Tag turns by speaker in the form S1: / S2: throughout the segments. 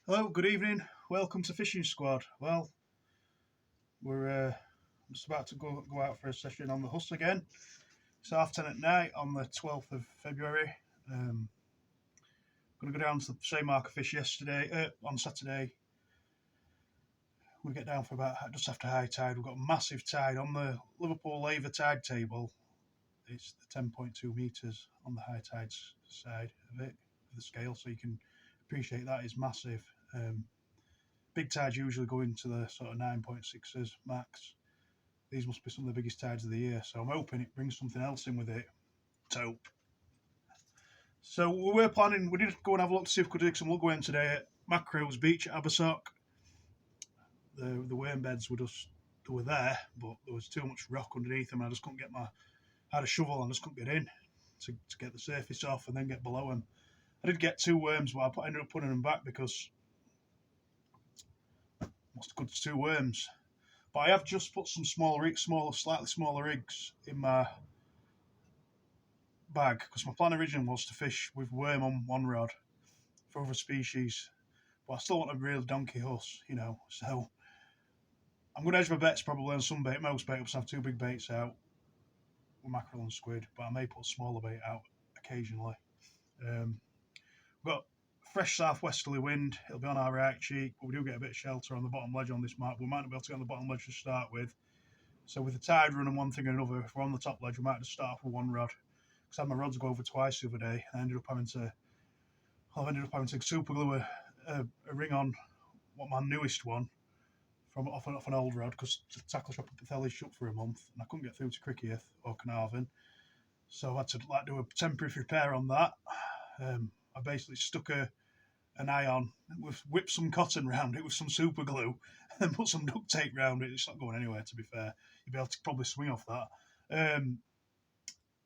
S1: Hello, good evening. Welcome to Fishing Squad. Well, we're just about to go out for a session on the Huss again. It's 10:30 at night on the 12th of February. Going to go down to the same mark of fish yesterday, on Saturday. We get down for about just after high tide. We've got a massive tide on the Liverpool Laver tide table. It's the 10.2 metres on the high tide side of it, with the scale, so you can appreciate that is massive. Big tides usually go into the sort of 9.6s max. These must be some of the biggest tides of the year, so I'm hoping it brings something else in with it. Taupe. So we were planning, we did go and have a look to see if we could do some lug worm today at Macro's Beach at Abersock. The worm beds they were there, but there was too much rock underneath them. I just couldn't get I had a shovel and I just couldn't get in to get the surface off and then get below them. I did get two worms, but I ended up putting them back because what's the good to two worms? But I have just put some slightly smaller rigs in my bag because my plan originally was to fish with worm on one rod for other species, but I still want a real donkey Huss, So I'm going to edge my bets probably on some bait. Most bait ups have two big baits out with mackerel and squid, but I may put a smaller bait out occasionally. We've got fresh southwesterly wind. It'll be on our right cheek, but we do get a bit of shelter on the bottom ledge on this map. We might not be able to get on the bottom ledge to start with. So with the tide running one thing and another, if we're on the top ledge, we might just start off with one rod. Because I had my rods go over twice the other day, and I ended up having to super glue a ring on my newest one from off an old rod because the tackle shop at Bethely's shut for a month, and I couldn't get through to Criccieth or Carnarvon. So I had to do a temporary repair on that. I basically stuck an eye on, whipped some cotton round it with some super glue, and then put some duct tape round it. It's not going anywhere, to be fair. You'd be able to probably swing off that.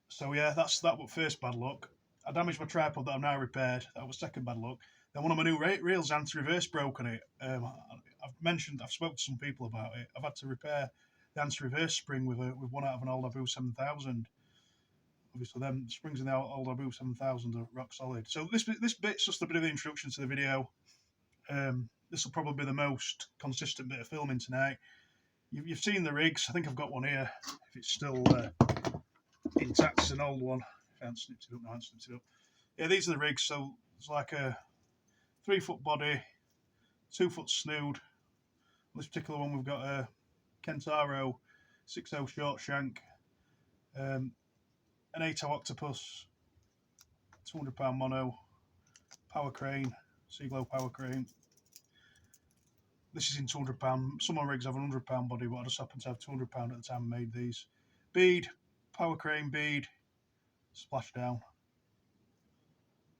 S1: So yeah, that was first bad luck. I damaged my tripod that I've now repaired. That was second bad luck. Then one of my new rails anti-reverse broke on it. I've spoken to some people about it. I've had to repair the anti-reverse spring with one out of an old Abu 7000. Obviously, them springs in the old Abu 7000 are rock solid. So this bit's just a bit of an introduction to the video. This will probably be the most consistent bit of filming tonight. You've seen the rigs. I think I've got one here. If it's still intact, it's an old one. If I haven't snipped it up, no, I haven't snipped it up. Yeah, these are the rigs. So it's like a 3-foot body, 2-foot snood. On this particular one, we've got a Kentaro 6.0 short shank, an 8.0 octopus, 200-pound mono, power crane, Seaglow power crane. This is in 200-pound. Some of my rigs have a 100-pound body, but I just happen to have 200-pound at the time I made these. Bead, power crane bead, splashdown.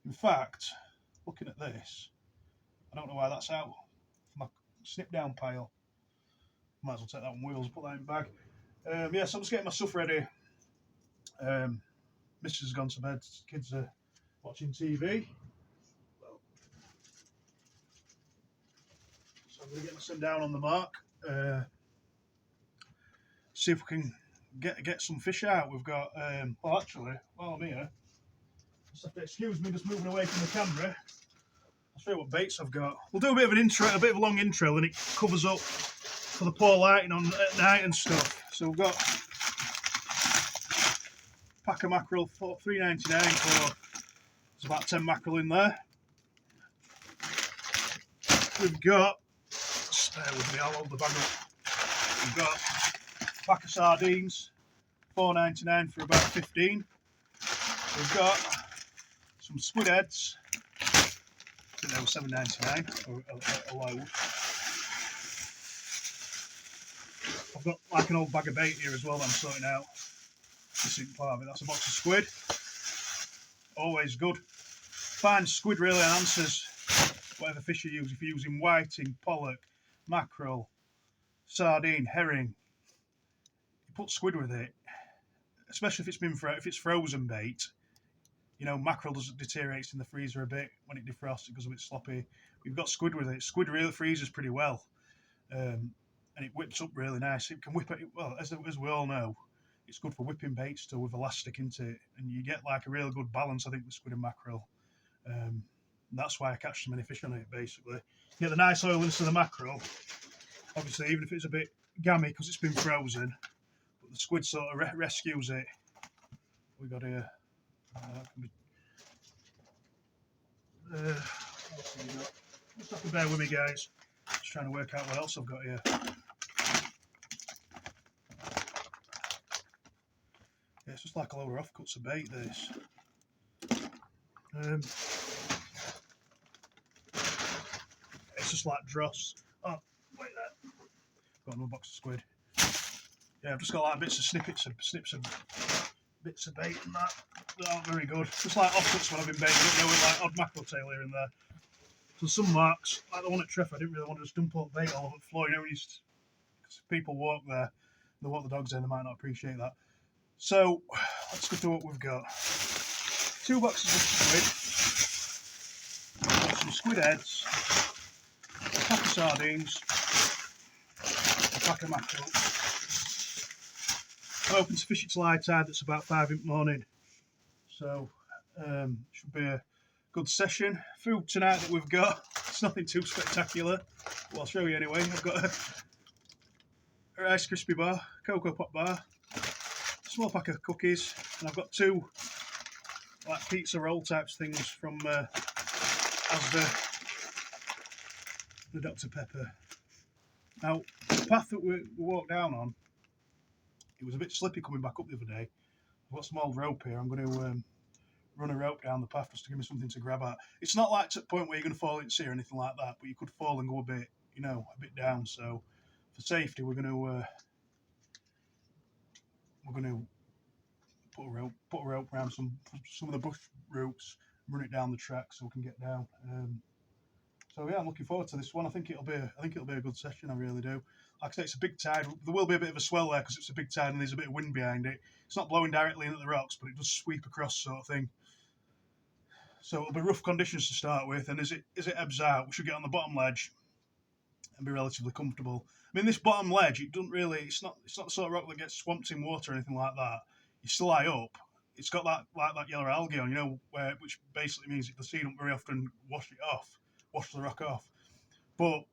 S1: In fact, looking at this, I don't know why that's out for my snip down pile. Might as well take that on wheels, put that in the bag. Yeah, so I'm just getting my stuff ready. Mrs. has gone to bed, kids are watching TV. So I'm going to get myself down on the mark. See if we can get some fish out. We've got, while I'm here, just have to excuse me just moving away from the camera. I'll show you what baits I've got. We'll do a bit of an intro, a bit of a long intro, and it covers up for the poor lighting on at night and stuff. So we've got a pack of mackerel for $3.99 for there's about 10 mackerel in there. We've got, bear with me, I'll hold the bag up. We've got a pack of sardines, $4.99 for about 15. We've got some squid heads. I think they were $7.99 for a load. I've got like an old bag of bait here as well that I'm sorting out. This isn't part of it. That's a box of squid. Always good. Fine squid really enhances whatever fish you use. If you're using whiting, pollock, mackerel, sardine, herring, you put squid with it, especially if it's frozen bait. Mackerel doesn't deteriorates in the freezer a bit when it defrosts. It goes a bit sloppy. We've got squid with it. Squid really freezes pretty well, and it whips up really nice. It can whip it well, as we all know. It's good for whipping bait still with elastic into it, and you get like a really good balance, I think, with squid and mackerel. And that's why I catch so many fish on it, basically. Get the nice oiliness of the mackerel. Obviously, even if it's a bit gammy because it's been frozen, but the squid sort of rescues it. We got here. Just have to bear with me, guys. Just trying to work out what else I've got here. Yeah, it's just like a load of offcuts of bait, this. It's just like dross. Oh, wait there. Got another box of squid. Yeah, I've just got like bits of snips of bits of bait and that. That aren't very good. Just like offcuts when I've been baiting, you know, with like odd mackerel tail here and there. So some marks, like the one at Treff, I didn't really want to just dump all the bait all over the floor. You know, when people walk there, they walk the dogs in, they might not appreciate that. So let's go through what we've got. 2 boxes of squid, some squid heads, a pack of sardines, a pack of mackerel. I'm hoping to fish it till high tide. That's about 5 in the morning. So should be a good session. Food tonight that we've got, it's nothing too spectacular, but I'll show you anyway. I've got a Rice Krispie bar, Cocoa Pop bar, a small pack of cookies, and I've got 2 like pizza roll types things from Asda, the Dr. Pepper. Now, the path that we walked down on, it was a bit slippy coming back up the other day. I've got some old rope here. I'm going to run a rope down the path just to give me something to grab at. It's not like to the point where you're going to fall into sea or anything like that, but you could fall and go a bit, you know, a bit down. So for safety, we're going to put a rope around some of the bush roots, run it down the track so we can get down. So yeah, I'm looking forward to this one. I think it'll be a good session. I really do. Like I say, it's a big tide. There will be a bit of a swell there because it's a big tide and there's a bit of wind behind it. It's not blowing directly into the rocks, but it does sweep across, sort of thing. So it'll be rough conditions to start with, and as it ebbs out, we should get on the bottom ledge and be relatively comfortable. I mean, this bottom ledge, it's not the sort of rock that gets swamped in water or anything like that. You still lie up. It's got that yellow algae on, you know, which basically means the sea don't very often wash the rock off. But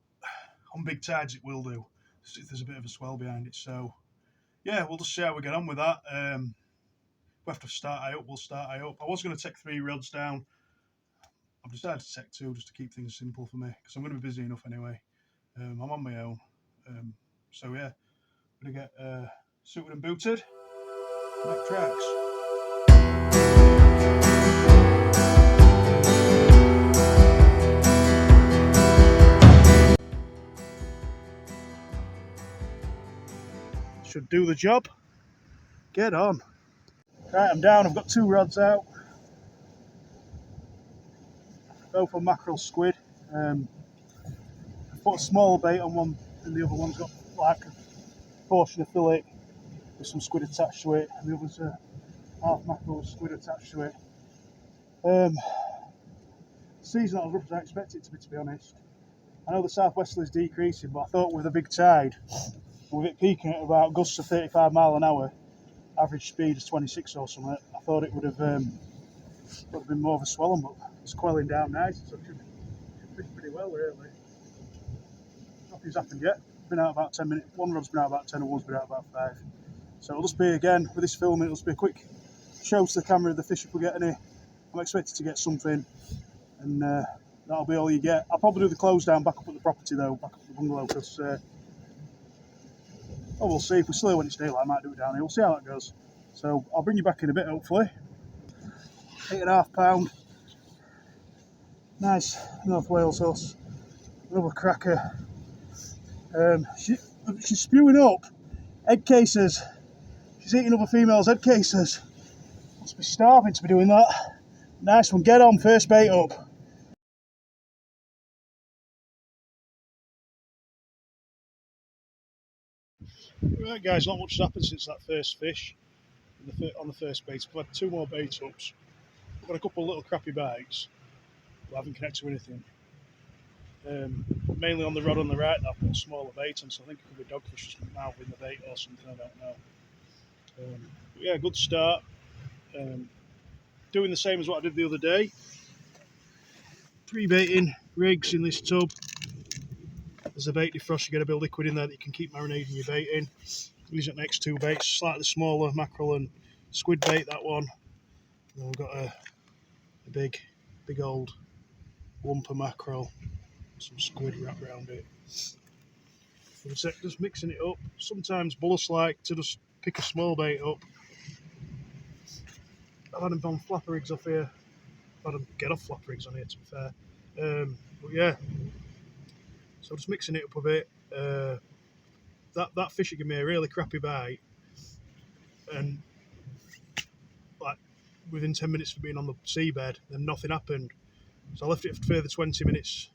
S1: on big tides, it will do. If there's a bit of a swell behind it. So yeah, we'll just see how we get on with that. We have to start high up. We'll start high up. I was going to take 3 rods down. I've decided to take 2 just to keep things simple for me because I'm going to be busy enough anyway. I'm on my own. So yeah, I'm going to get suited and booted. Make tracks. Should do the job. Get on. Right, I'm down. I've got 2 rods out. Both on mackerel squid. I put a small bait on one, and the other one's got like a portion of fillet with some squid attached to it, and the other's a half mackerel squid attached to it. The sea's not as rough as I expect it to be honest. I know the southwesterly is decreasing, but I thought with a big tide, with it peaking at about gusts of 35 mile an hour, average speed is 26 or something, I thought it would have been more of a swell, but it's quelling down nice, so it should fish pretty well, really. Nothing's happened yet. Been out about 10 minutes. One rod's been out about 10 and one's been out about 5. So it'll just be, again, with this filming, it'll just be a quick show to the camera of the fish if we get any. I'm expected to get something, and that'll be all you get. I'll probably do the close down back up at the property though, back up at the bungalow, because we'll see. If we're slow when it's daylight, I might do it down here. We'll see how that goes. So I'll bring you back in a bit, hopefully. 8.5 pound. Nice North Wales Huss. Another cracker. She's spewing up egg cases. She's eating other females' egg cases. Must be starving to be doing that. Nice one. Get on, first bait up. Right guys, not much has happened since that first fish on the first bait. We've had 2 more bait ups. We've got a couple of little crappy bites, but I haven't connected with anything. Mainly on the rod on the right, I've put a smaller bait on, so I think it could be dogfish just mouthing the bait or something, I don't know. But yeah, good start. Doing the same as what I did the other day. 3 baiting rigs in this tub. There's a bait defrost, you get a bit of liquid in there that you can keep marinating your bait in. These are the next 2 baits, slightly smaller mackerel and squid bait, that one. And we've got a big old lump of mackerel, some squid wrapped around it. For a sec, just mixing it up. Sometimes Bull Huss like to just pick a small bait up. I've had them on flapper rigs off here. I've had them get off flapper rigs on here, to be fair. But yeah, so just mixing it up a bit. That fish gave me a really crappy bite, and like within 10 minutes of being on the seabed, then nothing happened. So I left it for further 20 minutes,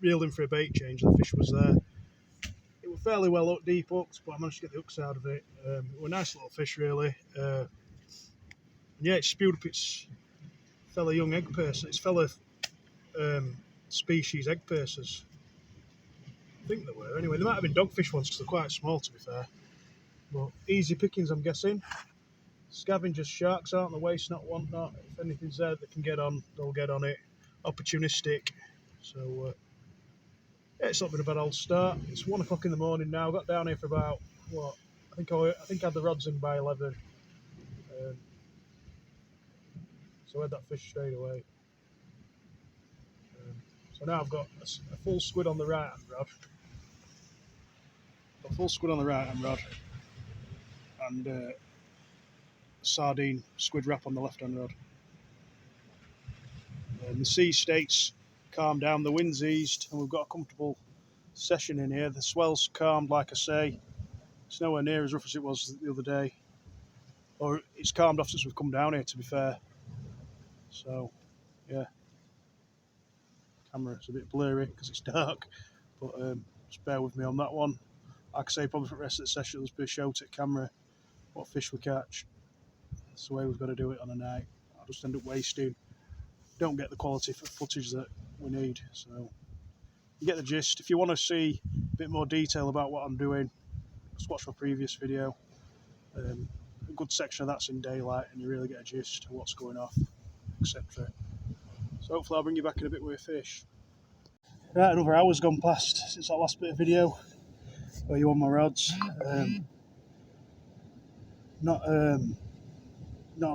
S1: reeled in for a bait change, and the fish was there. It was fairly well hooked, deep hooked, but I managed to get the hooks out of it. It was a nice little fish, really. Yeah, it spewed up its fellow young egg purser, its fellow species egg pursers. I think they were. Anyway, they might have been dogfish ones because they're quite small, to be fair. But easy pickings, I'm guessing. Scavengers, sharks out on the waste, not want not. If anything's there that can get on, they'll get on it. Opportunistic. So yeah, it's not been a bad old start. It's 1 o'clock in the morning now. I got down here for about what? I think I had the rods in by 11. So I had that fish straight away. So now I've got a full squid on the right hand rod. Got a full squid on the right hand rod, and a sardine squid wrap on the left hand rod. The sea states calmed down, the wind's eased, and we've got a comfortable session in here. The swell's calmed, like I say. It's nowhere near as rough as it was the other day. Or it's calmed off since we've come down here, to be fair. So, yeah. Camera's a bit blurry because it's dark, but just bear with me on that one. Like I say, probably for the rest of the session, there'll just be a show to camera what fish we catch. That's the way we've got to do it on a night. I'll just end up wasting. Don't get the quality for footage that we need. So you get the gist. If you want to see a bit more detail about what I'm doing, just watch my previous video. A good section of that's in daylight, and you really get a gist of what's going off, etc. So hopefully I'll bring you back in a bit with a fish. Right, another hour's gone past since that last bit of video where you on my rods. Not a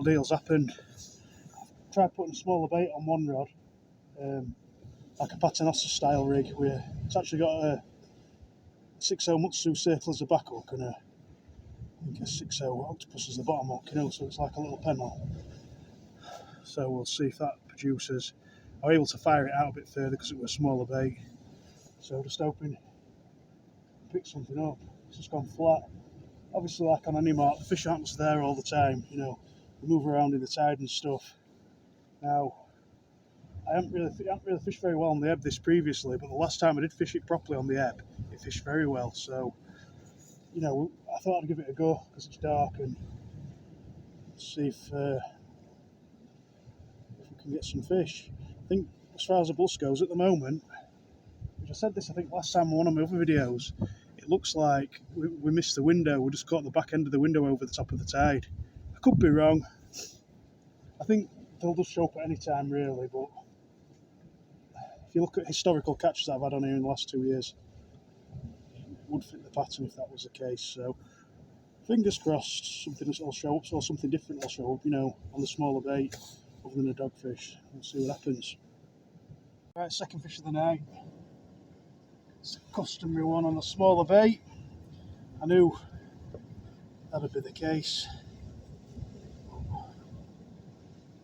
S1: deal's happened. I've tried putting a smaller bait on one rod, like a paternoster style rig. It's actually got a 6.0 Mutsu circle as a back hook and I think a 6.0 octopus as the bottom hook, you know, so it's like a little pennel. So we'll see if that produces. I was able to fire it out a bit further because it was a smaller bait. So just hoping to pick something up. It's just gone flat. Obviously, like on any mark, the fish aren't just there all the time, you know. They move around in the tide and stuff. Now, I haven't really fished very well on the ebb this previously, but the last time I did fish it properly on the ebb, it fished very well. So, you know, I thought I'd give it a go because it's dark and see if we can get some fish. I think as far as the bus goes at the moment, which I said this I think last time on one of my other videos, it looks like we missed the window. We just caught the back end of the window over the top of the tide. I could be wrong. I think they'll just show up at any time really, but if you look at historical catches that I've had on here in the last 2 years, it would fit the pattern if that was the case. So fingers crossed something will show up, or something different will show up, you know, on the smaller bait other than a dogfish. We'll see what happens. Right, second fish of the night. It's a customary one on a smaller bait. I knew that'd be the case.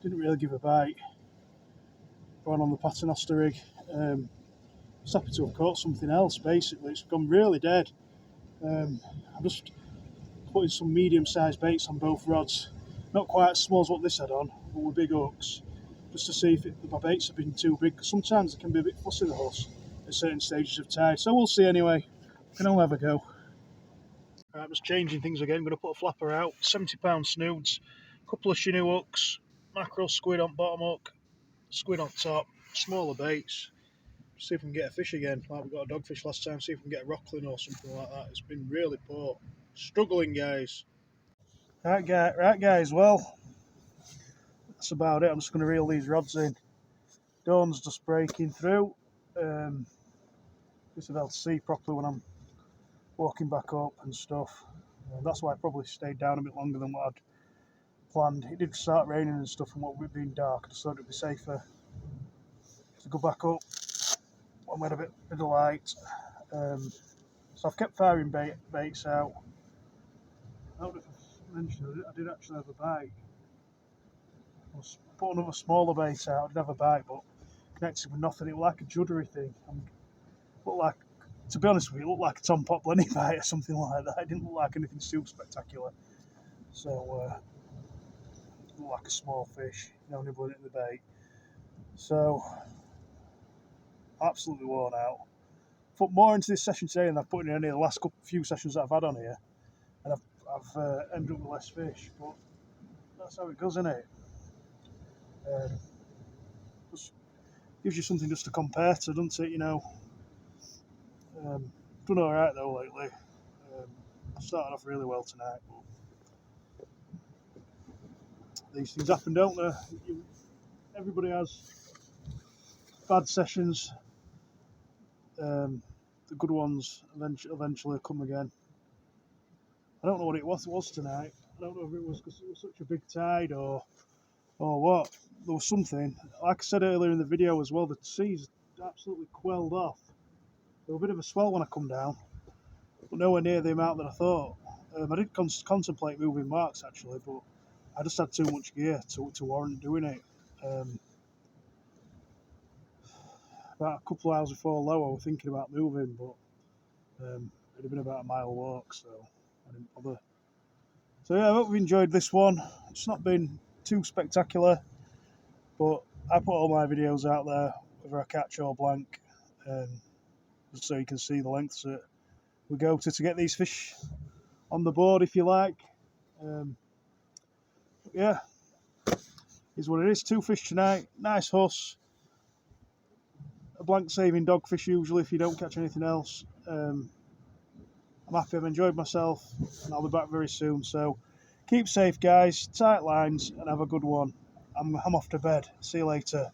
S1: Didn't really give a bite. Going on the paternoster rig. Just happy to have caught something else. Basically, it's gone really dead. I'm just putting some medium-sized baits on both rods. Not quite as small as what this had on, but with big hooks, just to see if my baits have been too big. Sometimes they can be a bit fussy, the Huss, at certain stages of tide. So we'll see anyway. Can only have a go. Right, I'm just changing things again. I'm going to put a flapper out. 70-pound snoods, a couple of Chinook hooks, mackerel, squid on bottom hook, squid on top, smaller baits. See if we can get a fish again, like we got a dogfish last time. See if we can get a rockling or something like that. It's been really poor. Struggling, guys. Right, guys. Well, that's about it. I'm just going to reel these rods in. Dawn's just breaking through. Just able to see properly when I'm walking back up and stuff. That's why I probably stayed down a bit longer than what I'd planned. It did start raining and stuff, and what we've been dark, I just thought it'd be safer to go back up when we had a bit of light. So I've kept firing baits out. I don't know if I mentioned it, I did actually have a bite. I was putting another smaller bait out. I did have a bite, but connected with nothing. It was like a juddery thing. Looked like, to be honest with you, it looked like a Tom Pop Lenny bite or something like that. It didn't look like anything super spectacular. So, it looked like a small fish, nibbling it in the bait. So, absolutely worn out. Put more into this session today than I've put in any of the last few sessions that I've had on here, and I've ended up with less fish. But that's how it goes, isn't it? Just gives you something just to compare to, doesn't it? Done all right though lately. I started off really well tonight, but these things happen, don't they? Everybody has bad sessions. The good ones eventually come again. I don't know what it was tonight. I don't know if it was because it was such a big tide or what. There was something. Like I said earlier in the video as well, the sea's absolutely quelled off. There was a bit of a swell when I come down, but nowhere near the amount that I thought. I did contemplate moving marks actually, but I just had too much gear to warrant doing it. About a couple of hours before low, I was thinking about moving, but it had been about a mile walk, so I didn't bother. So yeah, I hope you enjoyed this one. It's not been too spectacular, but I put all my videos out there, whether I catch or blank, just so you can see the lengths that we go to get these fish on the board, if you like. Yeah, is what it is. 2 fish tonight. Nice Huss. A blank saving dogfish usually if you don't catch anything else. I'm happy I've enjoyed myself, and I'll be back very soon. So keep safe, guys. Tight lines, and have a good one. I'm off to bed. See you later.